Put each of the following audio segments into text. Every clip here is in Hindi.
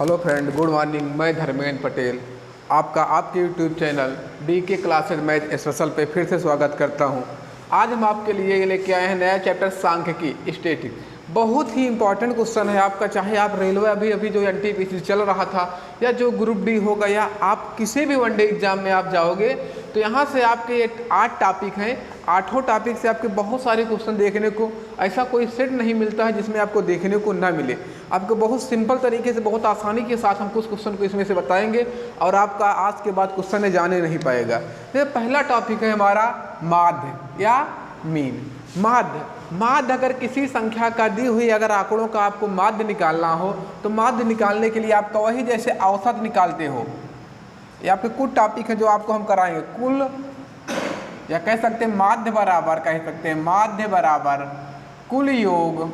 Hello friend, good morning. मैं धर्मेंद्र पटेल आपका आपके YouTube channel DK classes math special पे फिर से स्वागत करता हूं। आज हम आपके लिए लेके आए हैं नया चैप्टर सांख्यिकी स्टैटिक। बहुत ही इंपॉर्टेंट क्वेश्चन है आपका, चाहे आप रेलवे अभी जो NTPC चल रहा था या जो ग्रुप D होगा या आप किसी भी वनडे एग्जाम में आप जाओगे तो यहाँ से आपके 8 टॉपिक हैं। 8 टॉपिक से आपके बहुत सारे क्वेश्चन देखने को, ऐसा कोई सेट नहीं मिलता है जिसमें आपको देखने को ना मिले। आपको बहुत सिंपल तरीके से, बहुत आसानी के साथ हम कुछ क्वेश्चन को इसमें से बताएंगे और आपका आज के बाद क्वेश्चन है जाने नहीं पाएगा। तो पहला टॉपिक है हमारा माध्य या मीन। माध्य अगर किसी संख्या का दी हुई अगर आंकड़ों का आपको माध्य निकालना हो तो माध्य निकालने के लिए आपका वही जैसे औसत निकालते हो, ये आपके कुल टॉपिक है जो आपको हम कराएंगे। कुल या कह सकते हैं माध्य बराबर, कह सकते हैं माध्य बराबर कुल योग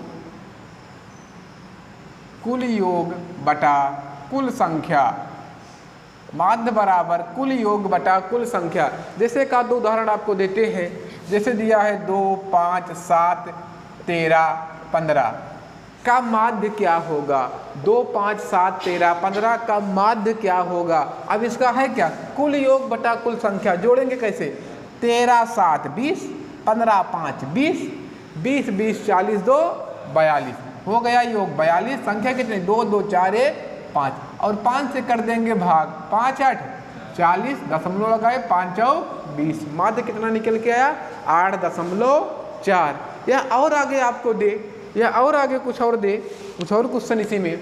बटा कुल संख्या। माध्य बराबर कुल योग बटा कुल संख्या। जैसे का दो उदाहरण आपको देते हैं, जैसे दिया है 2, 5, 7, 13, 15 का माध्य क्या होगा। 2, 5, 7, 13, 15 का माध्य क्या होगा। अब इसका है क्या, कुल योग बटा कुल संख्या। जोड़ेंगे कैसे, 13, 7, 20, 15, 5, 20, 20, 20, 40, 2, 42 हो गया योग 42। संख्या कितनी, 2, 2, 4, 1, 5 और 5 से कर देंगे भाग, 5, 8, 40, दशमलव लगाए, 5, 4, 20। माध्य कितना निकल के आया, 8.4। या और आगे आपको दे, या और आगे कुछ और दे, कुछ और क्वेश्चन इसी में,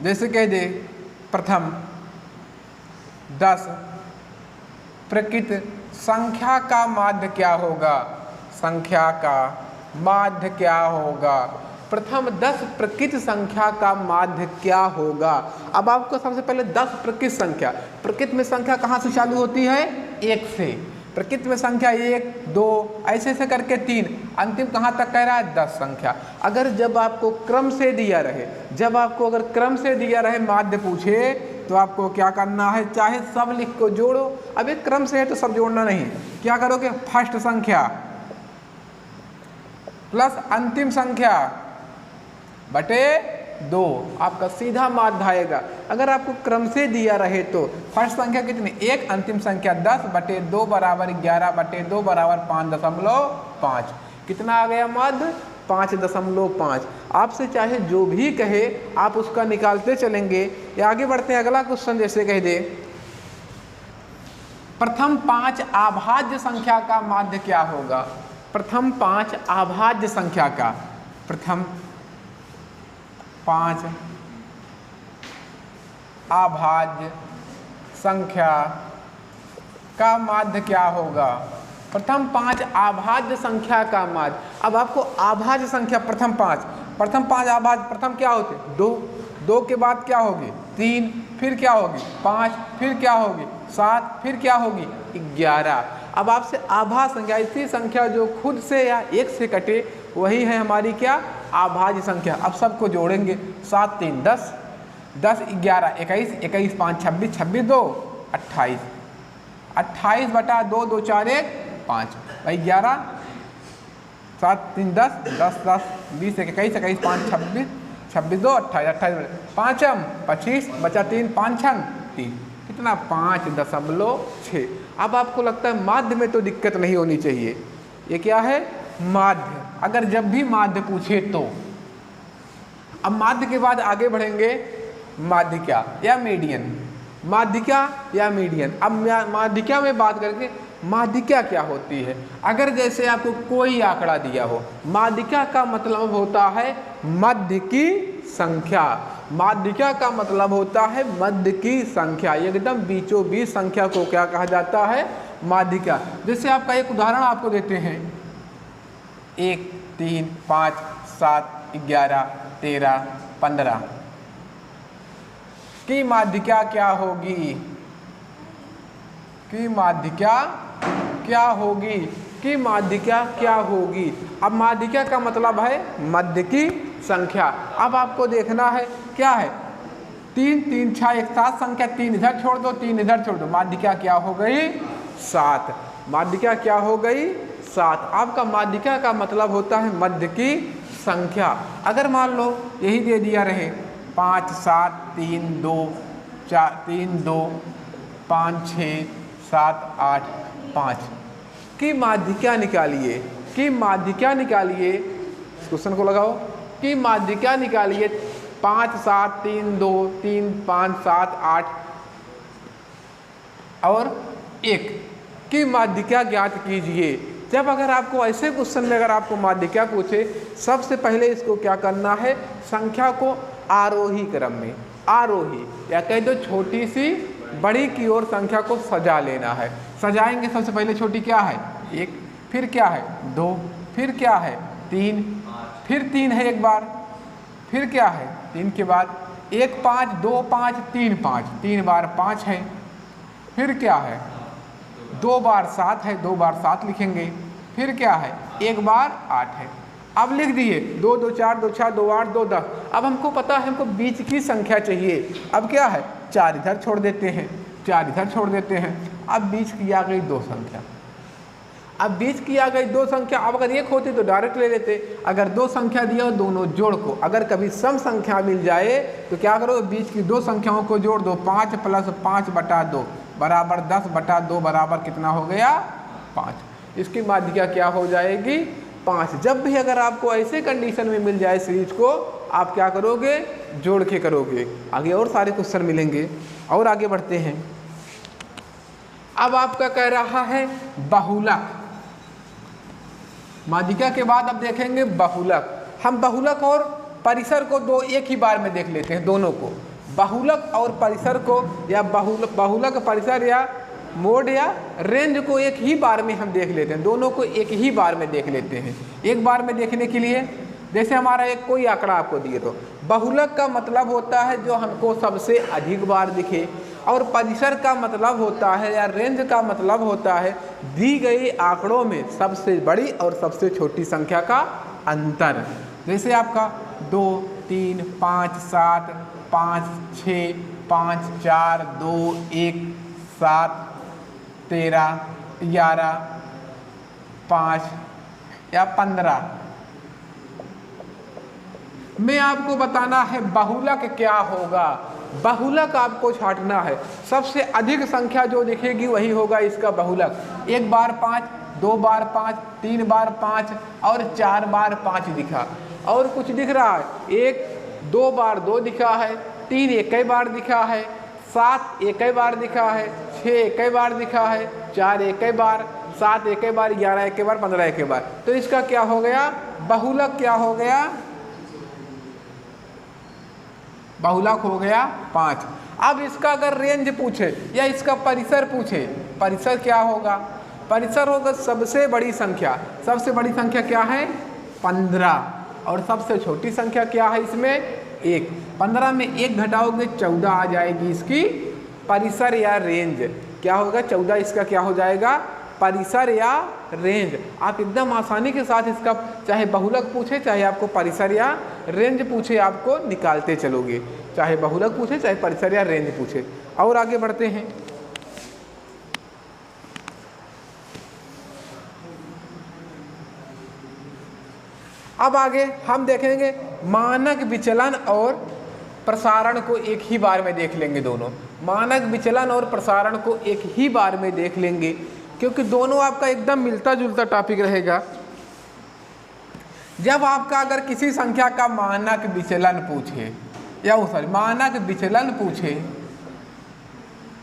जैसे कह दे प्रथम 10 प्रकृत संख्या का माध्य क्या होगा। संख्या का माध्य क्या होगा, प्रथम 10 प्रकृत संख्या का माध्य क्या होगा। अब आपको सबसे पहले 10 प्रकृत संख्या, प्रकृत में संख्या कहाँ से चालू होती है, 1 से। प्रकृत में संख्या 1, 2 ऐसे ऐसे करके 3, अंतिम कहाँ तक कह रहा है, 10 संख्या। अगर जब आपको क्रम से दिया रहे, जब आपको अगर क्रम से दिया रहे माध्य पूछे तो आपको क्या करना है, चाहे सब लिख को जोड़ो। अब एक क्रम से है तो सब जोड़ना नहीं, क्या करोगे, फर्स्ट संख्या प्लस अंतिम संख्या बटे 2, आपका सीधा माध्य आएगा। अगर आपको क्रम से दिया रहे तो फर्स्ट संख्या कितनी, 1, अंतिम संख्या 10 बटे 2 बराबर 11 बटे 2 बराबर 5.5। कितना आ गया माध्य, 5.5। आपसे चाहे जो भी कहे आप उसका निकालते चलेंगे। या आगे बढ़ते हैं, अगला क्वेश्चन जैसे कह दे प्रथम 5 अभाज्य संख्या का माध्य क्या होगा। प्रथम 5 अभाज्य संख्या का, प्रथम 5 अभाज्य संख्या का माध्य क्या होगा। प्रथम 5 अभाज्य संख्या का माध्य। अब आपको अभाज्य संख्या प्रथम 5 अभाज्य, प्रथम क्या होते, 2 के बाद क्या होगी, 3, फिर क्या होगी 5, फिर क्या होगी 7, फिर क्या होगी 11। अब आपसे अभाज्य संख्या, ऐसी संख्या जो खुद से या 1 से कटे, वही है हमारी क्या, अभाज्य संख्या। अब सबको जोड़ेंगे, 7, 3, 10, 10, 11, 21, 21, 5, 26, 26, 2, 28, 28 बटा 2, 2, 4, 1, 5 भाई 11, 7, 3, 10, 10, 10, 20, 21, 21, 5, 26, 26, 2, 28, 28, 5, 25 बचा 3, 5, 3, कितना 5.6। अब आपको लगता है माध्य में तो दिक्कत नहीं होनी चाहिए, ये क्या है, माध्य। अगर जब भी माध्य पूछे तो, अब माध्य के बाद आगे बढ़ेंगे, माध्यिका या मीडियन। माध्यिका या मीडियन। अब माध्यिका में बात करके माध्यिका क्या होती है। अगर जैसे आपको कोई आंकड़ा दिया हो, माध्यिका का मतलब होता है मध्य की संख्या। माध्यिका का मतलब होता है मध्य की संख्या, एकदम बीचों बीच संख्या को क्या कहा जाता है, माध्यिका। जैसे आपका एक उदाहरण आपको देते हैं, 1, 3, 5, 7, 11, 13, 15 की माध्यिका क्या होगी, की माध्यिका क्या होगी, की माध्यिका क्या होगी। अब माध्यिका का मतलब है मध्य की संख्या। अब आपको देखना है क्या है, 3, 3, 6 एक साथ संख्या, 3 इधर छोड़ दो, 3 इधर छोड़ दो, माध्यिका क्या हो गई, 7। माध्यिका क्या हो गई, 7। आपका माध्यिका का मतलब होता है मध्य की संख्या अगर मान लो यही दे दिया रहे 5 7 3 2 4 3 2 5 6 7 8 5 की माध्यिका निकालिए, की माध्यिका निकालिए, इस क्वेश्चन को लगाओ, की माध्यिका निकालिए 5 7 3 2 3 5 7 8 और 1 की माध्यिका ज्ञात कीजिए। जब अगर आपको ऐसे क्वेश्चन में अगर आपको माध्यिका पूछे, सबसे पहले इसको क्या करना है, संख्या को आरोही क्रम में, आरोही या कह दो छोटी सी बड़ी की ओर संख्या को सजा लेना है। सजाएंगे, सबसे पहले छोटी क्या है 1, फिर क्या है 2, फिर क्या है 3, फिर 3 है एक बार, फिर क्या है 3 के बाद 1 5 2 5 3 5, 3 बार 5 है, फिर क्या है 2 बार 7 है, 2 बार 7 लिखेंगे, फिर क्या है 1 बार 8 है। अब लिख दिए 2 2 4 2 6 2 8 2 10। अब हमको पता है हमको बीच की संख्या चाहिए। अब क्या है 4 इधर छोड़ देते हैं, 4 इधर छोड़ देते हैं। अब बीच की आ गई 2 संख्या, अब बीच की आ गई 2 संख्या। अब अगर 1 होती तो डायरेक्ट ले लेते, अगर 2 संख्या दिया दोनों जोड़ को, अगर कभी सम संख्या मिल जाए तो क्या करो, बीच की 2 संख्याओं को जोड़ दो। 5 + 5 बटा 2 बराबर 10 बटा 2 बराबर कितना हो गया 5। इसकी माध्यिका क्या हो जाएगी 5। जब भी अगर आपको ऐसे कंडीशन में मिल जाए सीरीज को, आप क्या करोगे जोड़ के करोगे। आगे और सारे क्वेश्चन मिलेंगे और आगे बढ़ते हैं। अब आपका कह रहा है बहुलक, माध्यिका के बाद अब देखेंगे बहुलक। हम बहुलक और परिसर को दो एक ही बार में देख लेते हैं, दोनों को, बहुलक और परिसर को, या बहुलक परिसर या मोड या रेंज को एक ही बार में हम देख लेते हैं, दोनों को एक ही बार में देख लेते हैं। एक बार में देखने के लिए जैसे हमारा एक कोई आंकड़ा आपको दिए तो बहुलक का मतलब होता है जो हमको सबसे अधिक बार दिखे, और परिसर का मतलब होता है या रेंज का मतलब होता है दी गई आंकड़ों में सबसे बड़ी और सबसे छोटी संख्या का अंतर। जैसे आपका 2 3 5 7 5 6 5 4 2 1 7 13 11 5 या 15 में आपको बताना है बहुलक क्या होगा। बहुलक आपको छांटना है, सबसे अधिक संख्या जो दिखेगी वही होगा इसका बहुलक। 1 बार 5, 2 बार 5, 3 बार 5 और 4 बार 5 दिखा। और कुछ दिख रहा है, 1 2 बार 2 दिखा है, 3 एक बार दिखा है, 7 एक बार दिखा है, 6 एक बार दिखा है, 4 एक बार, 7 एक बार, 11 एक बार, 15 एक बार। तो इसका क्या हो गया बहुलक, क्या हो गया बहुलक हो गया 5। अब इसका अगर रेंज पूछे या इसका परिसर पूछे, परिसर क्या होगा, परिसर होगा सबसे बड़ी संख्या। सबसे बड़ी संख्या क्या है 15, और सबसे छोटी संख्या क्या है इसमें 1। 15 में 1 घटाओगे 14 आ जाएगी इसकी परिसर या रेंज। क्या होगा 14, इसका क्या हो जाएगा परिसर या रेंज। आप एकदम आसानी के साथ इसका चाहे बहुलक पूछे चाहे आपको परिसर या रेंज पूछे, आपको निकालते चलोगे, चाहे बहुलक पूछे चाहे परिसर या रेंज पूछे। और आगे बढ़ते हैं। अब आगे हम देखेंगे मानक विचलन और प्रसारण को एक ही बार में देख लेंगे। दोनों मानक विचलन और प्रसारण को एक ही बार में देख लेंगे, क्योंकि दोनों आपका एकदम मिलता जुलता टॉपिक रहेगा। जब आपका अगर किसी संख्या का मानक विचलन पूछे या मानक विचलन पूछे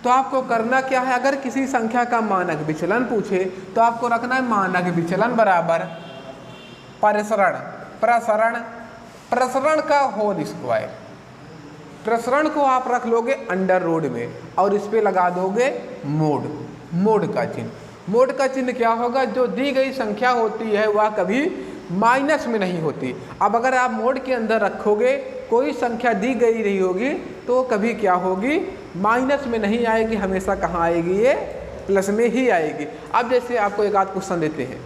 तो आपको करना क्या है, अगर किसी संख्या का मानक विचलन पूछे तो आपको रखना है मानक विचलन बराबर प्रसरण, प्रसरण, प्रसरण का होल स्क्वायर। प्रसरण को आप रख लोगे अंडर रूट में और इस पे लगा दोगे मोड, मोड का चिन्ह। मोड का चिन्ह क्या होगा, जो दी गई संख्या होती है वह कभी माइनस में नहीं होती। अब अगर आप मोड के अंदर रखोगे, कोई संख्या दी गई रही होगी तो कभी क्या होगी माइनस में नहीं आएगी, हमेशा कहाँ आएगी ये प्लस में ही आएगी। अब जैसे आपको एक आध क्वेश्चन देते हैं,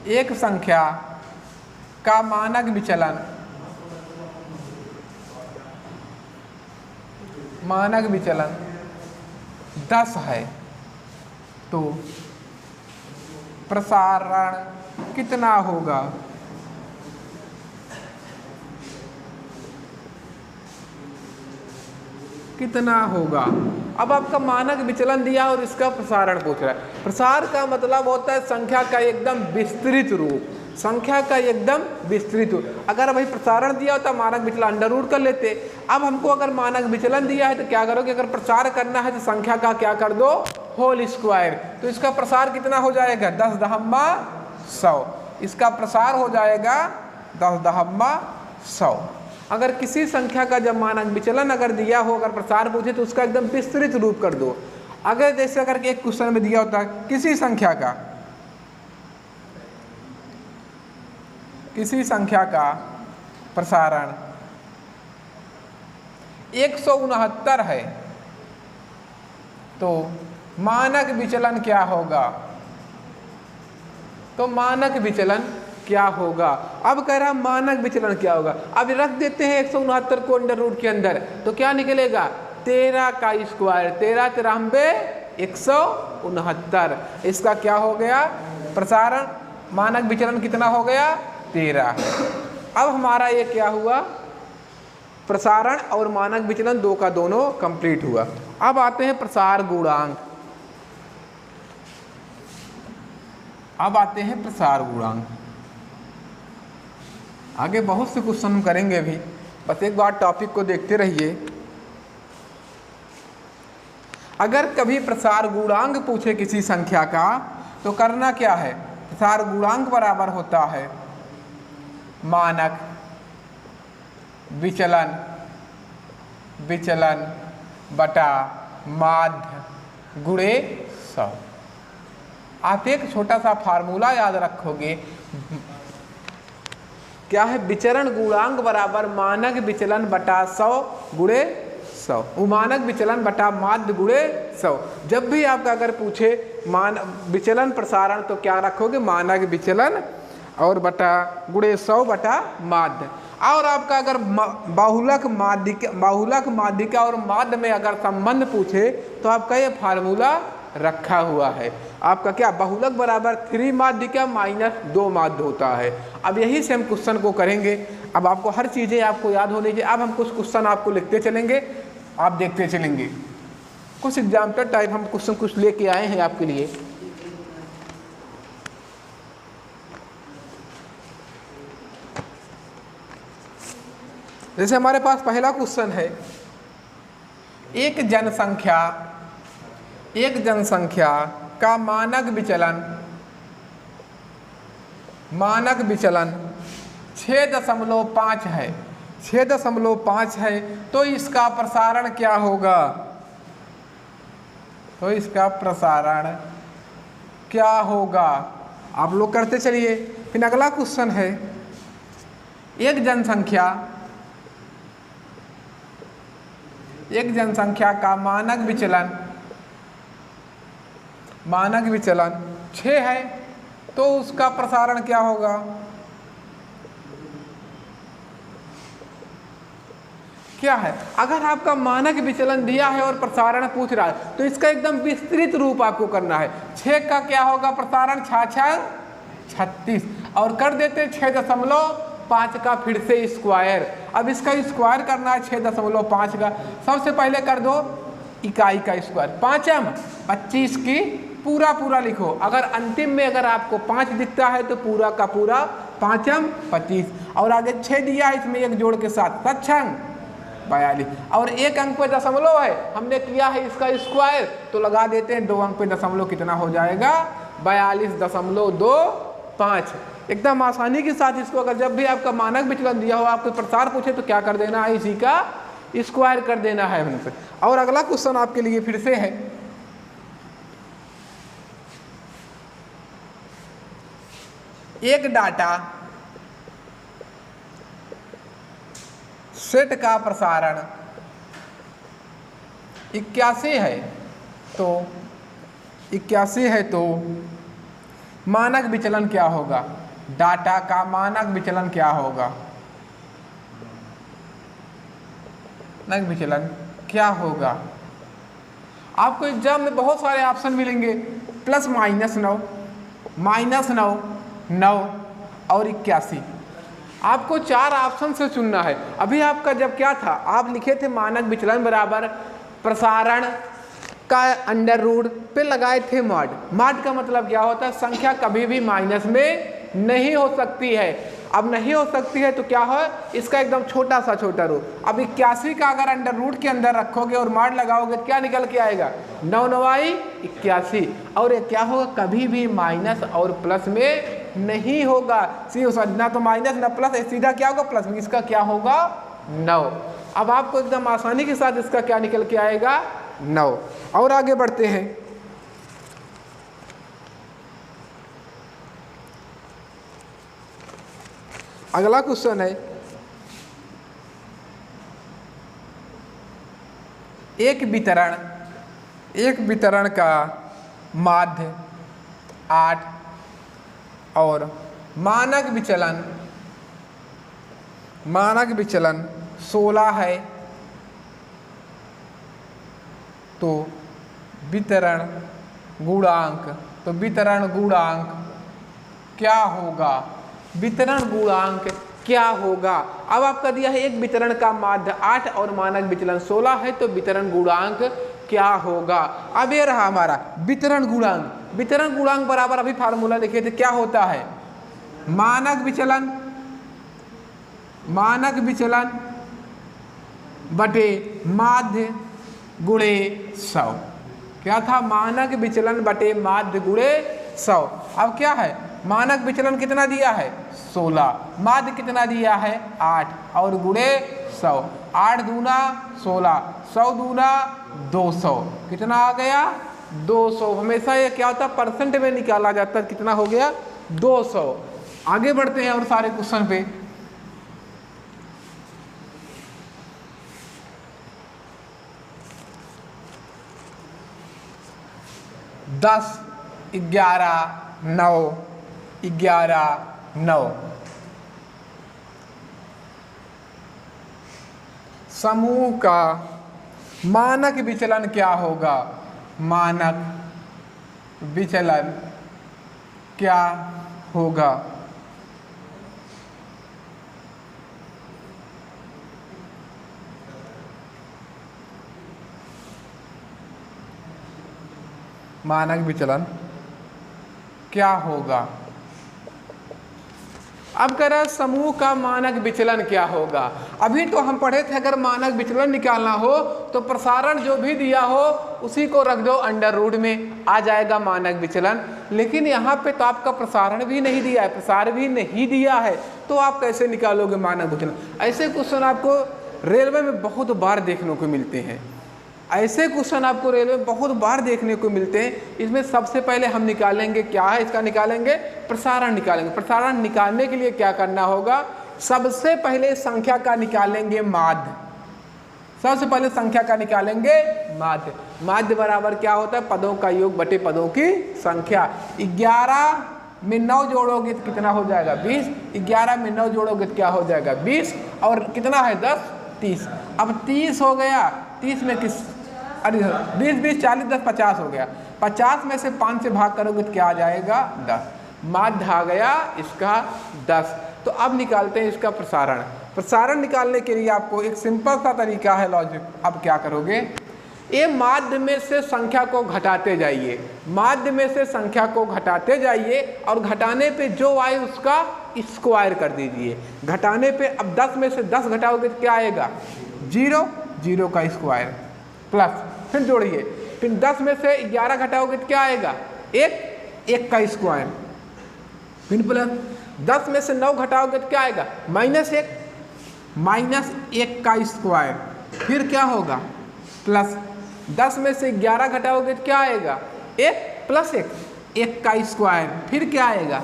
एक संख्या का मानक विचलन, मानक विचलन 10 है तो प्रसारण कितना होगा? कितना होगा? अब आपका मानक विचलन दिया और इसका प्रसारण पूछ रहा है। प्रसार का मतलब होता है संख्या का एकदम विस्तृत रूप, संख्या का एकदम विस्तृत रूप। अगर भाई प्रसारण दिया होता मानक विचलन अंडर रूट कर लेते। अब हमको अगर मानक विचलन दिया है तो क्या करोगे, अगर प्रसार करना है तो संख्या का क्या कर दो, होल स्क्वायर। तो इसका प्रसार कितना हो जाएगा, 10 दहम्मा 100। इसका प्रसार हो जाएगा 10 दहम्मा 100। अगर किसी संख्या का जब मानक विचलन अगर दिया हो, अगर प्रसार पूछे तो उसका एकदम विस्तृत रूप कर दो। अगर जैसे अगर एक क्वेश्चन में दिया होता है किसी संख्या का प्रसारण 169 है तो मानक विचलन क्या होगा? तो मानक विचलन क्या होगा? अब कह रहा मानक विचलन क्या होगा। अब रख देते हैं 169 को अंडर रूट के अंदर, तो क्या निकलेगा, 13 का स्क्वायर, 13 तिरानबे 169। इसका क्या हो गया, प्रसारण। मानक विचलन कितना हो गया, 13। अब हमारा ये क्या हुआ, प्रसारण और मानक विचलन दो का दोनों कंप्लीट हुआ। अब आते हैं प्रसार गुणांक। अब आते हैं प्रसार गुणांक। आगे बहुत से क्वेश्चन हम करेंगे अभी, बस एक बार टॉपिक को देखते रहिए। अगर कभी प्रसार गुणांक पूछे किसी संख्या का तो करना क्या है, प्रसार गुणांक बराबर होता है मानक विचलन बटा माध्य गुणे 100। आप एक छोटा सा फार्मूला याद रखोगे, क्या है, विचरण गुणांक बराबर मानक विचलन बटा 100 गुणे 100, मानक विचलन बटा माध्य गुणे 100। जब भी आपका अगर पूछे विचलन प्रसारण तो क्या रखोगे, मानक विचलन और बटा गुणे 100 बटा माध्य। और आपका अगर बाहुलक माध्यिका और माध्य में अगर संबंध पूछे तो आपका ये फार्मूला रखा हुआ है। आपका क्या, बहुलक बराबर 3 माध्यिका माइनस 2 माध्य होता है। अब यही से हम क्वेश्चन को करेंगे। अब आपको हर चीज़ें आपको याद होनी चाहिए। अब हम कुछ क्वेश्चन आपको लिखते चलेंगे, आप देखते चलेंगे। कुछ एग्जाम्पल टाइप हम क्वेश्चन कुछ लेके आए हैं आपके लिए। जैसे हमारे पास पहला क्वेश्चन है, एक जनसंख्या का मानक विचलन 6.5 है, 6.5 है, तो इसका प्रसारण क्या होगा, तो इसका प्रसारण क्या होगा। आप लोग करते चलिए। फिर अगला क्वेश्चन है, एक जनसंख्या का मानक विचलन 6 है, तो उसका प्रसारण क्या होगा। क्या है, अगर आपका मानक विचलन दिया है और प्रसारण पूछ रहा है तो इसका एकदम विस्तृत रूप आपको करना है। 6 का क्या होगा प्रसारण, 36 और कर देते 6.5 का फिर से स्क्वायर। अब इसका स्क्वायर करना है 6.5 का। सबसे पहले कर दो इकाई का स्क्वायर, 5m 25 की पूरा लिखो। अगर अंतिम में अगर आपको 5 दिखता है तो पूरा का पूरा 5m 25 और आगे 6 दिया है, इसमें एक जोड़ के साथ 42 और एक अंक पे दशमलव है, हमने किया है इसका स्क्वायर तो लगा देते हैं 2 अंक पे दशमलव, कितना हो जाएगा 42.25। एकदम आसानी के साथ इसको अगर जब भी आपका मानक विचलन दिया हो, आपको प्रसार पूछे तो क्या कर देना है, इसी का स्क्वायर कर देना है हमसे। और अगला क्वेश्चन आपके लिए फिर से है, एक डाटा सेट का प्रसारण 81 है तो मानक विचलन क्या होगा, डाटा का मानक विचलन क्या होगा, मानक विचलन क्या होगा। आपको एग्जाम में बहुत सारे ऑप्शन मिलेंगे, +-9, -9, 9 और 81। आपको 4 ऑप्शन से चुनना है। अभी आपका जब क्या था, आप लिखे थे मानक विचलन बराबर प्रसारण का अंडर रूट पे लगाए थे मॉड। मॉड का मतलब क्या होता है, संख्या कभी भी माइनस में नहीं हो सकती है। अब नहीं हो सकती है तो क्या हो, इसका एकदम छोटा रूप। अब 81 का अगर अंडर रूट के अंदर रखोगे और मॉड लगाओगे तो क्या निकल के आएगा, 9 9 81। और ये क्या होगा, कभी भी माइनस और प्लस में नहीं होगा। ना तो माइनस ना प्लस, सीधा क्या होगा प्लस में। इसका क्या होगा 9। अब आपको एकदम आसानी के साथ इसका क्या निकल के आएगा 9। और आगे बढ़ते हैं। अगला क्वेश्चन है, एक वितरण का माध्य 8 और मानक विचलन 16 है, तो वितरण गुणांक क्या होगा। वितरण गुणांक क्या होगा। अब आपका दिया है एक वितरण का माध्य 8 और मानक विचलन 16 है, तो वितरण गुणांक क्या होगा। अब ये रहा हमारा वितरण गुणांक बराबर, अभी फार्मूला लिखे थे, क्या होता है, मानक विचलन बटे माध्य गुणे 100। क्या था, मानक विचलन बटे माध्य गुणे 100। अब क्या है, मानक विचलन कितना दिया है 16, माध्य कितना दिया है 8 और गुणे 100। 8 दूना 16, 100 दूना 200, कितना आ गया 200। हमेशा ये क्या होता है, परसेंट में निकाला जाता है, कितना हो गया 200। आगे बढ़ते हैं और सारे क्वेश्चन पे। दस 11 9 समूह का मानक विचलन क्या होगा। मानक विचलन क्या होगा। मानक विचलन क्या होगा। अब कह रहा है समूह का मानक विचलन क्या होगा। अभी तो हम पढ़े थे अगर मानक विचलन निकालना हो तो प्रसारण जो भी दिया हो उसी को रख दो अंडर रूट में, आ जाएगा मानक विचलन। लेकिन यहाँ पे तो आपका प्रसारण भी नहीं दिया है, प्रसार भी नहीं दिया है, तो आप कैसे निकालोगे मानक विचलन। ऐसे क्वेश्चन आपको रेलवे में बहुत बार देखने को मिलते हैं। ऐसे क्वेश्चन आपको रेलवे में बहुत बार देखने को मिलते हैं। इसमें सबसे पहले हम निकालेंगे क्या है, इसका निकालेंगे प्रसारण निकालेंगे। प्रसारण निकालने के लिए क्या करना होगा, सबसे पहले संख्या का निकालेंगे माध्य। सबसे पहले संख्या का निकालेंगे माध्य। माध्य बराबर क्या होता है, पदों का योग बटे पदों की संख्या। 11 में 9 जोड़ोगे तो कितना हो जाएगा 20। 11 में 9 जोड़ोगे तो क्या हो जाएगा 20 और कितना है 10 30। अब 30 हो गया, 30 में किस, अरे 20 20 40 10 50 हो गया। 50 में से 5 से भाग करोगे तो क्या आ जाएगा 10। माध्य आ गया इसका 10। तो अब निकालते हैं इसका प्रसारण। प्रसारण निकालने के लिए आपको एक सिंपल सा तरीका है लॉजिक। अब क्या करोगे, ये माध्य में से संख्या को घटाते जाइए, माध्य में से संख्या को घटाते जाइए और घटाने पे जो आए उसका स्क्वायर कर दीजिए। घटाने पे अब 10 में से 10 घटाओगे तो क्या आएगा 0, 0 का स्क्वायर प्लस, फिर जोड़िए, फिर 10 में से 11 घटाओगे तो क्या आएगा 1, 1 का स्क्वायर, फिर प्लस 10 में से 9 घटाओगे तो क्या आएगा -1, -1 का स्क्वायर, फिर क्या होगा प्लस 10 में से 11 घटाओगे तो क्या आएगा 1 + 1, 1 का स्क्वायर, फिर क्या आएगा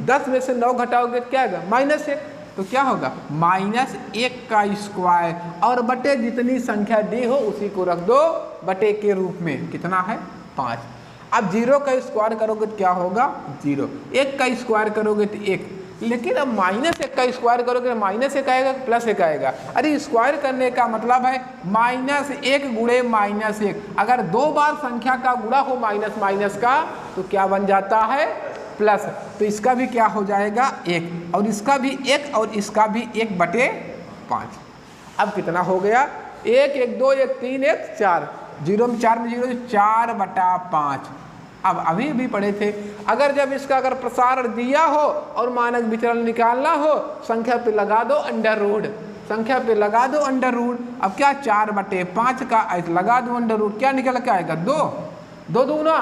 10 में से 9 घटाओगे तो क्या आएगा -1, तो क्या होगा -1 का स्क्वायर और बटे जितनी संख्या दी हो उसी को रख दो बटे के रूप में, कितना है 5। अब 0 का स्क्वायर करोगे तो क्या होगा 0, 1 का स्क्वायर करोगे तो 1, लेकिन अब -1 का स्क्वायर करोगे तो -1 आएगा +1 आएगा। अरे स्क्वायर करने का मतलब है -1 गुणे -1। अगर 2 बार संख्या का गुणा हो माइनस माइनस का तो क्या बन जाता है प्लस, तो इसका भी क्या हो जाएगा 1 और इसका भी 1 और इसका भी 1/5। अब कितना हो गया 1 1 2 1 3 1 4, 0 में 4 में 0, 4/5। अब अभी भी पढ़े थे, अगर जब इसका अगर प्रसारण दिया हो और मानक विचलन निकालना हो, संख्या पे लगा दो अंडर रूट, संख्या पे लगा दो अंडर रूट। अब क्या 4/5 का ऐसे लगा दो अंडर रूट, क्या निकल के आएगा 2, 2 दूना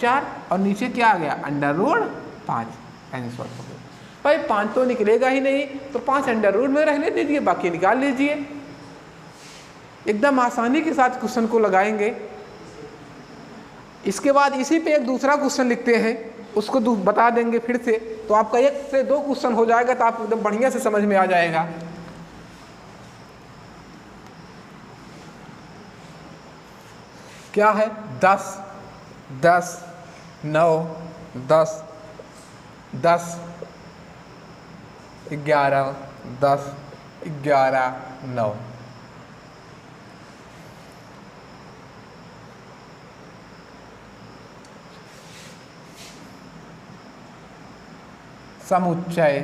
4 और नीचे क्या आ गया अंडर रूट 5। आंसर हो गया भाई। 5 तो निकलेगा ही नहीं, तो 5 अंडर रूट में रहने दीजिए, बाकी निकाल लीजिए। एकदम आसानी के साथ क्वेश्चन को लगाएंगे। इसके बाद इसी पे एक दूसरा क्वेश्चन लिखते हैं, उसको बता देंगे फिर से, तो आपका 1 से 2 क्वेश्चन हो जाएगा, तो आप एकदम बढ़िया से समझ में आ जाएगा। क्या है 10 10 9 10 10 11 10 11 9। समुच्चय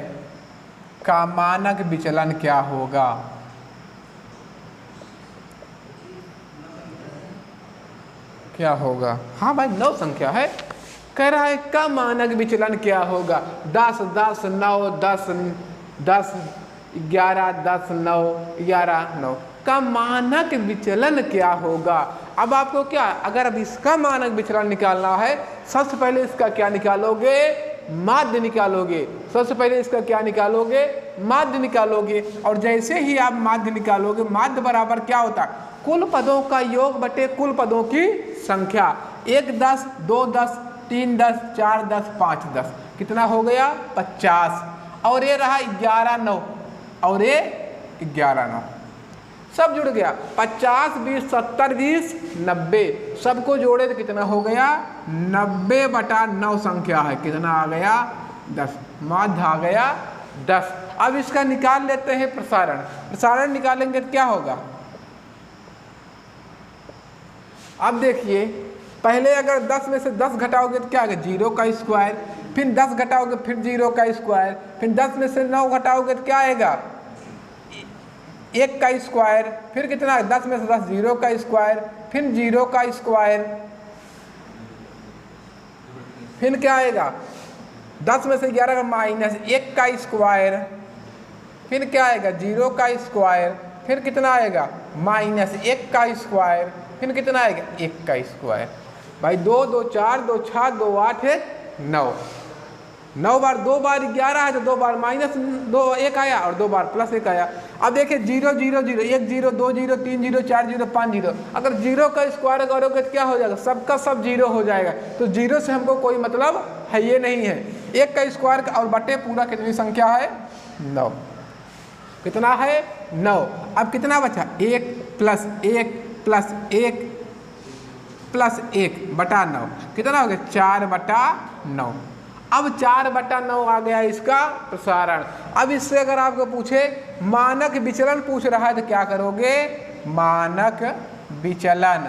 का मानक विचलन क्या होगा? क्या होगा? हाँ भाई 9 संख्या है, कह रहा है का मानक विचलन क्या होगा? 10 10 9 10 10 11 10 9 11 9 का मानक विचलन क्या होगा? अब आपको क्या, अगर अब इसका मानक विचलन निकालना है, सबसे पहले इसका क्या निकालोगे? माध्य निकालोगे। सबसे पहले इसका क्या निकालोगे? माध्य निकालोगे। और जैसे ही आप माध्य निकालोगे, माध्य बराबर क्या होता है? कुल पदों का योग बटे कुल पदों की संख्या। 1 10 2 10 3 10 4 10 5 10, कितना हो गया? 50। और ये रहा 11 9 और ये 11 9, सब जुड़ गया। 50 20 70 20 90, सबको जोड़े तो कितना हो गया? 90/9 संख्या है। कितना आ गया? 10। माध्य आ गया 10। अब इसका निकाल लेते हैं प्रसारण। प्रसारण निकालेंगे तो क्या होगा? अब देखिए, पहले अगर 10 में से 10 घटाओगे तो क्या आएगा? 0 का स्क्वायर, फिर 10 घटाओगे फिर 0 का स्क्वायर, फिर 10 में से 9 घटाओगे तो क्या आएगा? 1 का स्क्वायर, फिर कितना? 10 में से 10 0 का स्क्वायर, फिर 0 का स्क्वायर, फिर क्या आएगा? 10 में से 11 का माइनस 1 का स्क्वायर, फिर क्या आएगा? 0 का स्क्वायर, फिर कितना आएगा? माइनस 1 का स्क्वायर, फिर कितना आएगा? 1 का स्क्वायर। भाई 2 2 4 2 6 2 8 है 9, 9 बार 2 बार 11 है, तो 2 बार माइनस 2 1 आया और 2 बार प्लस 1 आया। अब देखिए 0 0 0 1 0 2 0 3 0 4 0 5 0, अगर 0 का स्क्वायर करोगे तो क्या हो जाएगा? सबका सब 0 हो जाएगा। तो 0 से हमको कोई मतलब है ये नहीं है। 1 का स्क्वायर और बटे पूरा कितनी संख्या है? 9। कितना है? 9। अब कितना बचा? 1 प्लस 1 प्लस 1 प्लस 1/9, कितना हो गया? 4/9। अब 4/9 आ गया इसका प्रसारण। अब इससे अगर आपको पूछे मानक विचलन पूछ रहा है तो क्या करोगे? मानक विचलन,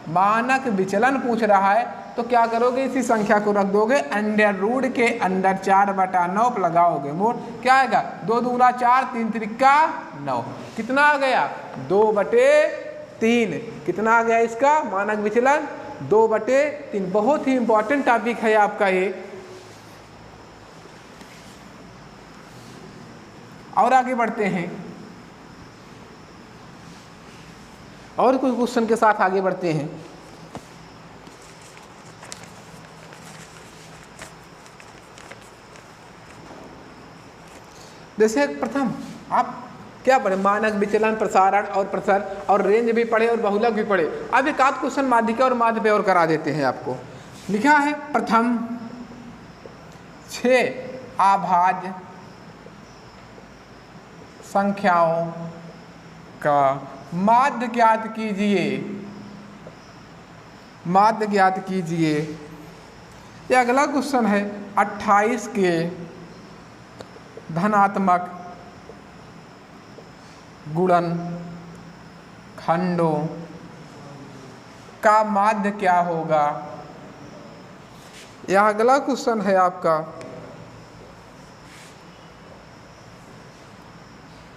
मानक विचलन पूछ रहा है तो क्या करोगे? इसी संख्या को रख दोगे अंडर रूट के अंदर 4/9 लगाओगे, मोड़ क्या आएगा? 2 दूना 4 3 त्रिका 9, कितना आ गया? 2/3। कितना आ गया इसका मानक विचलन? 2/3। बहुत ही इंपॉर्टेंट टॉपिक है आपका ये। और आगे बढ़ते हैं, और कुछ क्वेश्चन के साथ आगे बढ़ते हैं। जैसे प्रथम आप क्या पढ़े? मानक विचलन, प्रसारण और प्रसर और रेंज भी पढ़े और बहुलक भी पढ़े। अब एक आध क्वेश्चन माध्यिका और माध्य पे और करा देते हैं आपको। लिखा है प्रथम 6 अभाज्य संख्याओं का माध्य ज्ञात कीजिए। माध्य ज्ञात कीजिए। ये अगला क्वेश्चन है। 28 के धनात्मक गुणन खंडों का माध्य क्या होगा? यह अगला क्वेश्चन है आपका।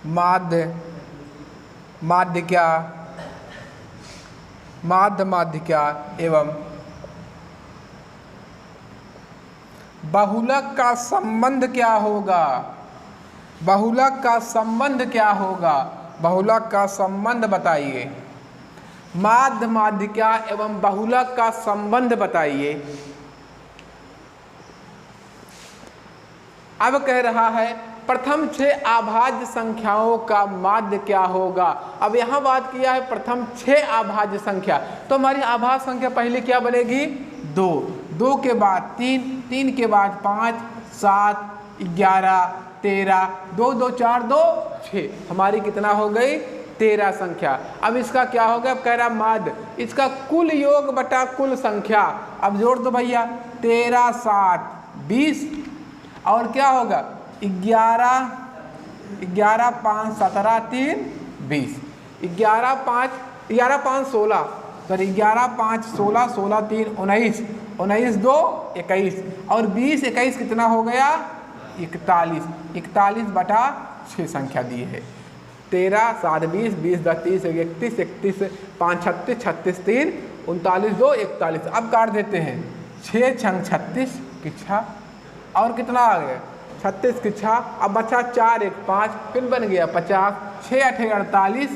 माध्य माध्यिका माध्य माध्यिका एवं बहुलक का संबंध क्या होगा? बहुलक का संबंध क्या होगा? बहुलक का संबंध बताइए। माध्य माध्यिका एवं बहुलक का संबंध बताइए। अब कह रहा है प्रथम 6 अभाज्य संख्याओं का माध्य क्या होगा। अब यहाँ बात किया है प्रथम 6 अभाज्य संख्या, तो हमारी अभाज्य संख्या पहले क्या बनेगी? 2, 2 के बाद 3, 3 के बाद 5, 7, 11, 13, 2 2 4 2 6, हमारी कितना हो गई? 13 संख्या। अब इसका क्या होगा? अब कह रहा माध्य, इसका कुल योग बटा कुल संख्या। अब जोड़ दो भैया, 13 7 20 और क्या होगा? 11 11 5 17 3 20, 11 5 16, सॉरी 11 5 16, 16 3 19, 19 2 21 और 20 21 कितना हो गया? 41, 41 बटा 6 संख्या दी है। 13 7 20 20 10 30 31 31 5 36 36 3 39 2 41। अब काट देते हैं, 6 छंग 36 की 6 और कितना आ गया? 36 की 6। अब बचा 4 1 5, फिर बन गया 50, 6 8 48।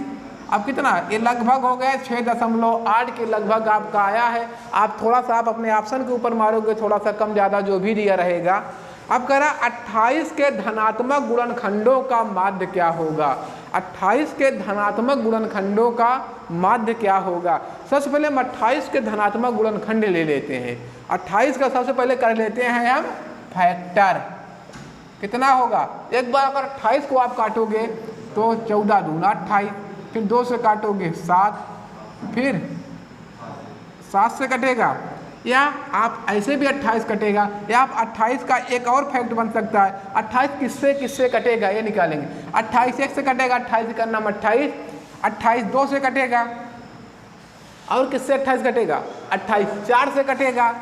अब कितना? ये लगभग हो गया 6.8 के लगभग आपका आया है। आप थोड़ा सा आप अपने ऑप्शन के ऊपर मारोगे, थोड़ा सा कम ज़्यादा जो भी दिया रहेगा। अब कह रहा 28 के धनात्मक गुणनखंडों का माध्य क्या होगा? 28 के धनात्मक गुणनखंडों का माध्य क्या होगा? सबसे पहले हम 28 के धनात्मक गुणनखंड ले लेते हैं। 28 का सबसे पहले कर लेते हैं हम फैक्टर। कितना होगा? एक बार अगर 28 को आप काटोगे तो 14 दूना 28, फिर 2 से काटोगे 7, फिर 7 से कटेगा, या आप ऐसे भी 28 कटेगा, या आप 28 का एक और फैक्ट बन सकता है। 28 किससे किससे कटेगा ये निकालेंगे। 28 1 से कटेगा, 28 का नाम 28, 28 2 से कटेगा, और किससे 28 कटेगा? 28 4 से कटेगा,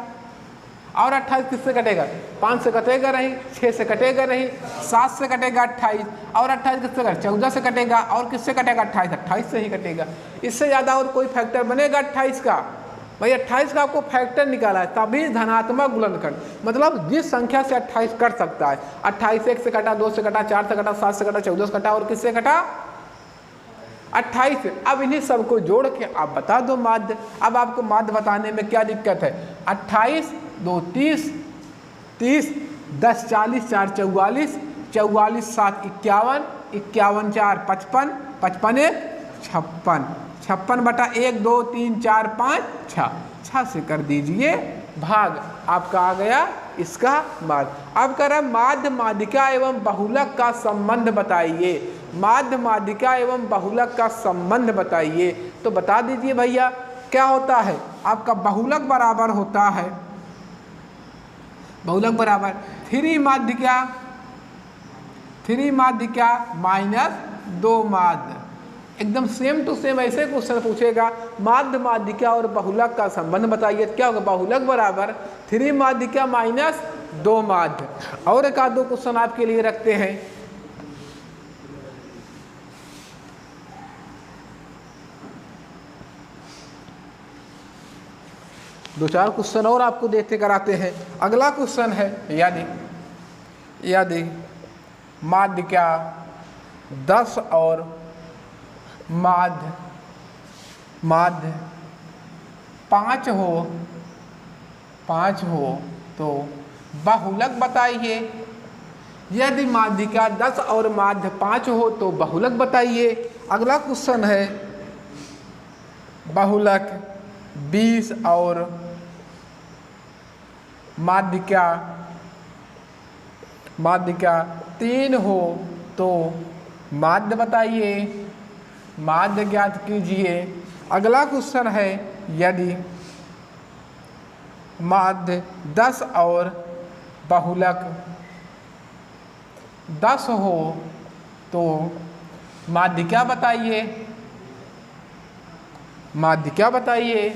और 28 किससे कटेगा? 5 से कटेगा नहीं, 6 से कटेगा नहीं, 7 से कटेगा 28, और 28 किससे कटेगा? 14 से कटेगा, और किससे कटेगा? 28 से ही कटेगा। इससे ज़्यादा और कोई फैक्टर बनेगा 28 का? भाई 28 का आपको फैक्टर निकाला है, तभी धनात्मक गुणनखंड, मतलब जिस संख्या से 28 कट सकता है। 28 1 से कटा, 2 से कटा, 4 से कटा, 7 से कटा, 14 से कटा, और किससे कटा? 28 से। अब इन्हीं सबको जोड़ के आप बता दो माध्य। अब आपको माध्य बताने में क्या दिक्कत है? 28 2 30, 30 10 40 4 44, 44 7 51, 51 4 55, 55 1 56, 56 बटा 1 2 3 4 5 6, 6 से कर दीजिए भाग, आपका आ गया इसका माध्य। अब कह रहा माध्य माध्यिका एवं बहुलक का संबंध बताइए। माध्य माध्यिका एवं बहुलक का संबंध बताइए। तो बता दीजिए भैया, क्या होता है आपका? बहुलक बराबर होता है, बहुलक बराबर 3 माध्यिका माइनस 2 माध्य। एकदम सेम टू सेम ऐसे क्वेश्चन पूछेगा, माध्य माध्यिका और बहुलक का संबंध बताइए। क्या होगा? बहुलक बराबर 3 माध्यिका माइनस 2 माध्य। और एक आध दो क्वेश्चन आपके लिए रखते हैं। दो चार क्वेश्चन और आपको देते कराते हैं। अगला क्वेश्चन है, यदि माध्यिका 10 और माध्य 5 हो तो बहुलक बताइए। यदि माध्यिका 10 और माध्य 5 हो तो बहुलक बताइए। अगला क्वेश्चन है, बहुलक 20 और माध्यिका 3 हो तो माध्य बताइए, माध्य ज्ञात कीजिए। अगला क्वेश्चन है, यदि माध्य 10 और बहुलक 10 हो तो माध्यिका बताइए, माध्यिका बताइए।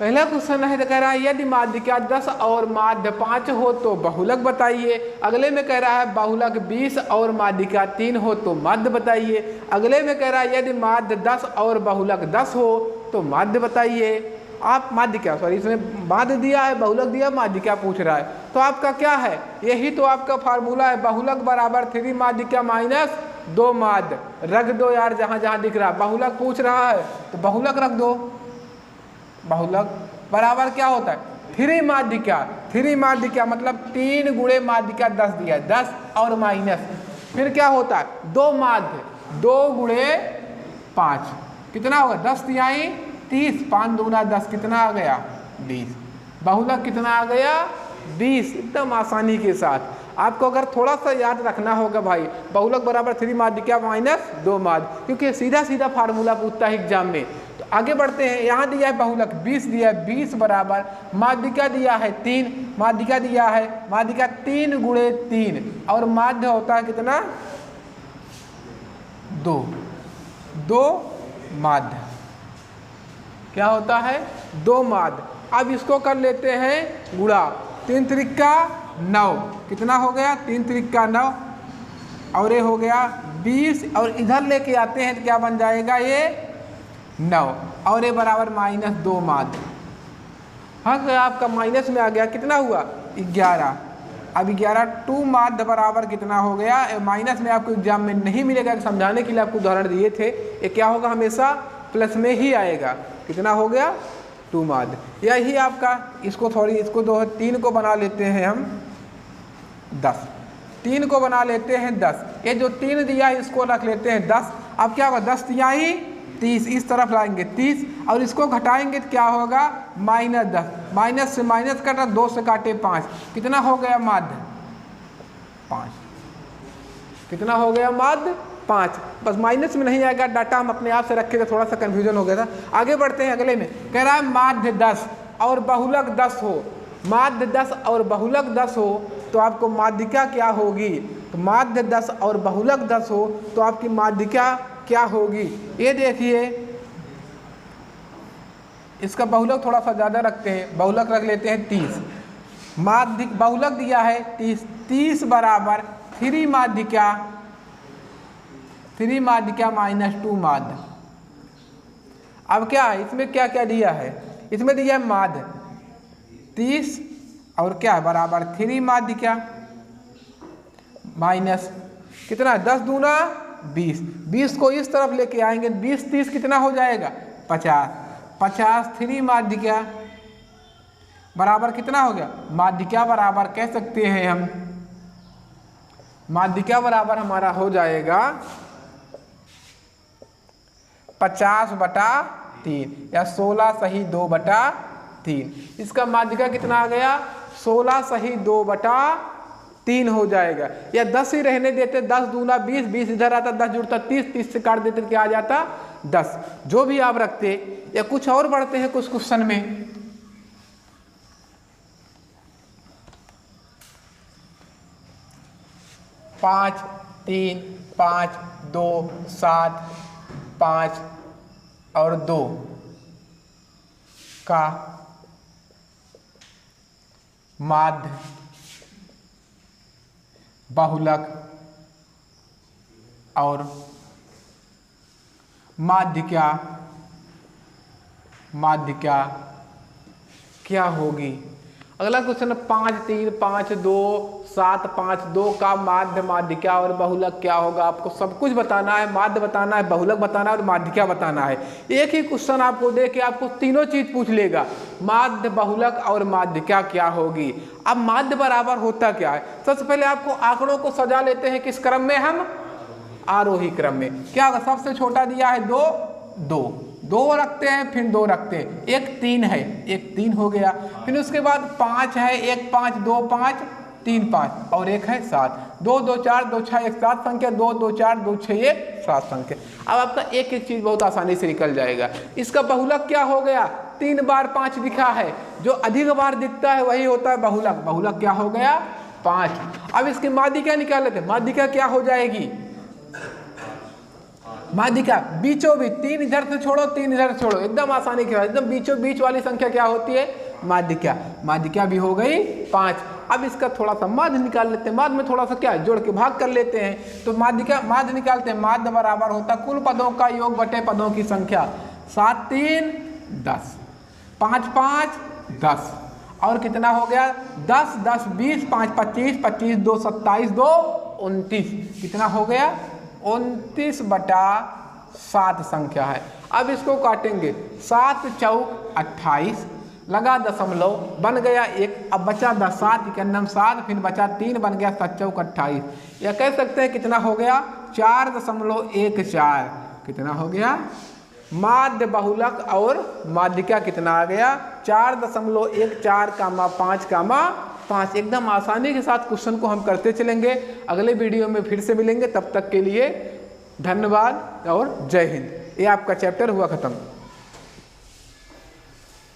पहला क्वेश्चन है तो कह रहा है यदि माध्यिका 10 और माध्य 5 हो तो बहुलक बताइए। अगले में कह रहा है बहुलक 20 और माध्यिका 3 हो तो माध्य बताइए। अगले में कह रहा है यदि माध्य 10 और बहुलक 10 हो तो माध्य बताइए। आप माध्यिका सॉरी इसमें माध्य दिया है, बहुलक दिया, माध्यिका पूछ रहा है, तो आपका क्या है, यही तो आपका फार्मूला है, बहुलक बराबर 3 माध्यिका माइनस 2 माध्य। रख दो यार जहाँ जहाँ दिख रहा है, बहुलक पूछ रहा है तो बहुलक रख दो। बहुलक बराबर क्या होता है 3 माध्यिका, 3 माध्यिका मतलब 3 गुणे माध्यिका 10 दिया है, 10 और माइनस फिर क्या होता है 2 माध्य, 2 गुणे 5 कितना होगा 10 तिहाई 30, 5 दूना 10 कितना आ गया 20। बहुलक कितना आ गया 20, एकदम आसानी के साथ। आपको अगर थोड़ा सा याद रखना होगा भाई, बहुलक बराबर 3 माध्यिका माइनस 2 माध्य, क्योंकि सीधा सीधा फार्मूला पूछता है एग्जाम में। तो आगे बढ़ते हैं, यहाँ दिया है बहुलक 20 दिया है, 20 बराबर माध्यिका दिया है 3, माध्यिका दिया है माध्यिका 3 गुणे 3 और माध्य होता है कितना 2 माध्य, क्या होता है 2 माध्य। अब इसको कर लेते हैं गुणा, 3 त्रिका 9 कितना हो गया 3 त्रिका 9 और ये हो गया 20 और इधर लेके आते हैं तो क्या बन जाएगा ये 9 और ये बराबर माइनस 2 माध्य। हाँ आपका माइनस में आ गया, कितना हुआ 11। अब 11 2 माध्य बराबर कितना हो गया, माइनस में आपको एग्जाम में नहीं मिलेगा, समझाने के लिए आपको उदाहरण दिए थे। ये क्या होगा हमेशा प्लस में ही आएगा, कितना हो गया 2 माध्य। यही आपका इसको थोड़ी इसको 3 को बना लेते हैं हम 10, 3 को बना लेते हैं 10, ये जो 3 दिया है इसको रख लेते हैं 10। अब क्या होगा 10 तिहाई 30, इस तरफ लाएंगे 30 और इसको घटाएंगे तो क्या होगा माइनस 10, माइनस से माइनस कटा 2 से काटे 5 कितना हो गया माध्य 5, कितना हो गया माध्य 5। बस माइनस में नहीं आएगा, डाटा हम अपने आप से रखे थे, थोड़ा सा कन्फ्यूजन हो गया था। आगे बढ़ते हैं अगले में, कह रहा है माध्य 10 और बहुलक 10 हो, माध्य 10 और बहुलक 10 हो तो आपको माध्यिका क्या होगी, तो माध्य 10 और बहुलक 10 हो तो आपकी माध्यिका क्या होगी। ये देखिए इसका बहुलक थोड़ा सा ज़्यादा रखते हैं, बहुलक रख लेते हैं 30, माध्य बहुलक दिया है 30, 30 बराबर 3 माध्यिका माइनस 2 माध्य। अब क्या है इसमें क्या क्या दिया है, इसमें दिया है माध्य 30 और क्या है बराबर 3 माध्यिका माइनस कितना 10 दूना 20, 20 को इस तरफ लेके आएंगे 20 30 कितना हो जाएगा 50, 50 3 माध्यिका बराबर कितना हो गया, माध्यिका बराबर कह सकते हैं हम, माध्यिका बराबर हमारा हो जाएगा 50/3 या 16 सही 2/3। इसका माध्यिका कितना आ गया 16 सही 2/3 हो जाएगा। या 10 ही रहने देते, 10 दूना 20, 20 इधर आता 10 जुड़ता 30, 30 से काट देते क्या आ जाता 10, जो भी आप रखते। या कुछ और बढ़ते हैं कुछ क्वेश्चन में, पाँच 3 5 2 7 5 और 2 का माध्य बहुलक और माध्यिका क्या होगी। अगला क्वेश्चन 5 3 5 2 7 5 2 का माध्य माध्यिका और बहुलक क्या होगा। आपको सब कुछ बताना है, माध्य बताना है, बहुलक बताना है और माध्यिका बताना है। एक ही क्वेश्चन आपको दे के आपको तीनों चीज पूछ लेगा, माध्य बहुलक और माध्यिका क्या होगी। अब माध्य बराबर होता क्या है, सबसे पहले आपको आंकड़ों को सजा लेते हैं किस क्रम में, हम आरोही क्रम में। क्या होगा, सबसे छोटा दिया है 2 2 2 रखते हैं, फिर 2 रखते हैं, एक 3 है, एक 3 हो गया, फिर उसके बाद 5 है, एक 5 2 5 3 5 और एक है 7, 2 2 4 2 6 1 7 संख्या, 2 2 4 2 6 1 7 संख्या। अब आपका एक एक चीज बहुत आसानी से निकल जाएगा। इसका बहुलक क्या हो गया, 3 बार 5 दिखा है, जो अधिक बार दिखता है वही होता है बहुलक। बहुलक क्या हो गया 5। अब इसकी माध्यिका निकाल लेते हैं, माध्यिका क्या हो जाएगी, माध्यिका बीचों बीच, 3 इधर से छोड़ो 3 इधर से छोड़ो, एकदम आसानी के साथ, एकदम बीचों बीच वाली संख्या क्या होती है? माध्यिका। माध्यिका भी हो गई 5। अब इसका थोड़ा सा माध्य निकाल लेते हैं, माध्य में थोड़ा सा क्या जोड़ के भाग कर लेते हैं। तो माध्यिका माध्य निकालते हैं, माध्य बराबर होता कुल पदों का योग बटे पदों की संख्या। 7 3 10, 5 5 10, और कितना हो गया? 10 10 20, 5 25, 25 2 27, 2 29, कितना हो गया? 29 बटा 7 संख्या है। अब इसको काटेंगे, 7 चौक 28, लगा दशमलव, बन गया 1, अब बचा 10, 7 इकन्नम 7, फिर बचा 3, बन गया 7 चौक 28। या कह सकते हैं कितना हो गया? 4.14, कितना हो गया? माध्य बहुलक और माध्यिका कितना आ गया? 4.14, 5, एकदम आसानी के साथ क्वेश्चन को हम करते चलेंगे। अगले वीडियो में फिर से मिलेंगे, तब तक के लिए धन्यवाद और जय हिंद। ये आपका चैप्टर हुआ खत्म।